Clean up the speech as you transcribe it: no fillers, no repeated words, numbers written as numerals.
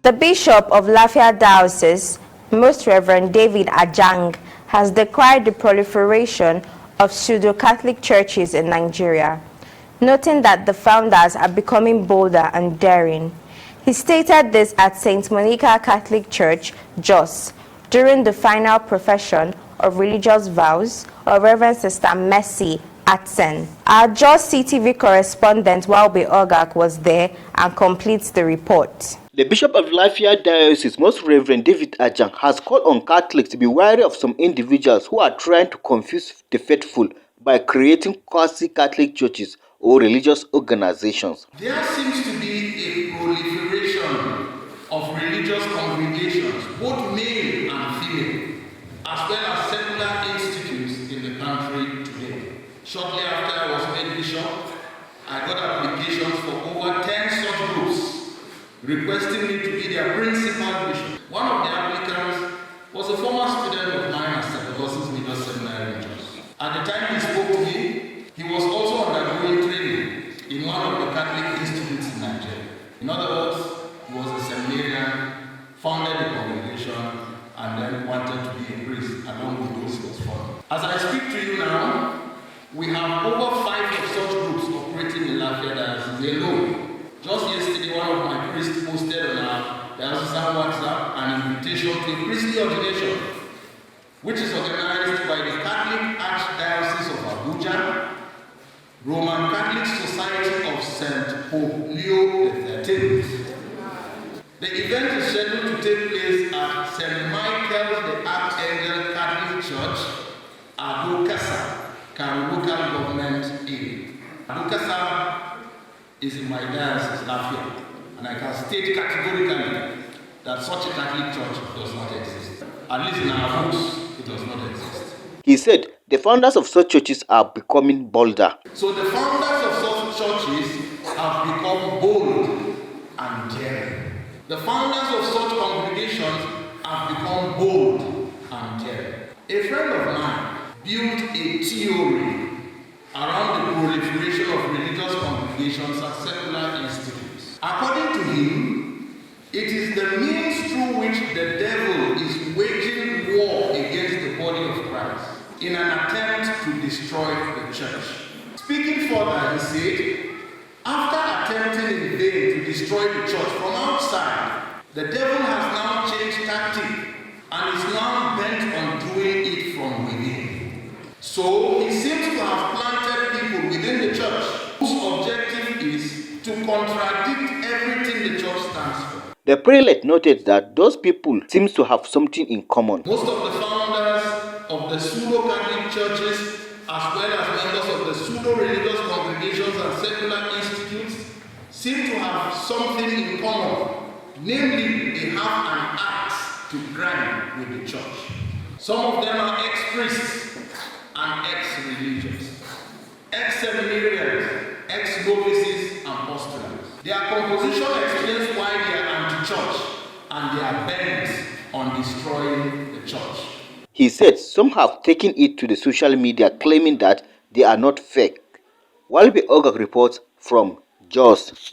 The Bishop of Lafia Diocese, Most Reverend David Ajang, has decried the proliferation of pseudo-Catholic churches in Nigeria, noting that the founders are becoming bolder and daring. He stated this at St. Monica Catholic Church, Jos, during the final profession of religious vows of Reverend Sister Mercy Atsen. Our Jos CTV correspondent Walbe Ogak was there and completes the report. The Bishop of Lafia Diocese, Most Reverend David Ajang, has called on Catholics to be wary of some individuals who are trying to confuse the faithful by creating quasi-Catholic churches or religious organizations. There seems to be a proliferation of religious congregations, both male and female, as well as secular institutes in the country today. Shortly after I was made bishop, I got applications for over 10 such groups requesting me to be their principal bishop. One of the applicants was a former student of mine at St. Augustine's Middle Seminary in Jos. At the time he spoke to me, he was also undergoing training in one of the Catholic institutes in Nigeria. In other words, he was a seminarian, founded the congregation, and then wanted to be a priest along with those he was following. As I speak to you now, we have over 5 of such groups operating in Lafia Diocese alone. Just yesterday, one of my priests posted on our diocesan WhatsApp an invitation to a priestly ordination, which is organized by the Catholic Archdiocese of Abuja, Roman Catholic Society of St. Pope Leo XIII. The event is scheduled to take place at St. Michael the Archangel Catholic Church, Abuja, local government area. Abuja is in my diocese, Lafia, and I can state categorically that such a Catholic church does not exist. At least in our books, it does not exist. He said the founders of such churches are becoming bolder. So the founders of such churches have become bold and daring. The founders of such congregations have become bold and daring. A friend of mine built a theory around the proliferation of religious congregations and secular institutes. According to him, it is the means through which the devil is waging war against the body of Christ in an attempt to destroy the church. Speaking further, he said, after attempting in vain to destroy the church from outside, the devil has now changed tactic and is now bent on doing it from within. So he seems to have planted people within the church whose objective is to contradict everything the church stands for. The prelate noted that those people seem to have something in common. Most of the founders of the pseudo-Catholic churches, as well as members of the pseudo-religious congregations and secular institutes, seem to have something in common. Namely, they have an axe to grind with the church. Some of them are ex-priests and ex-religious, ex-seminarians, ex-novices and postulants. Their composition explains why they are anti-church and they are bent on destroying the church. He said some have taken it to the social media claiming that they are not fake. Walby Ogak reports from Jos.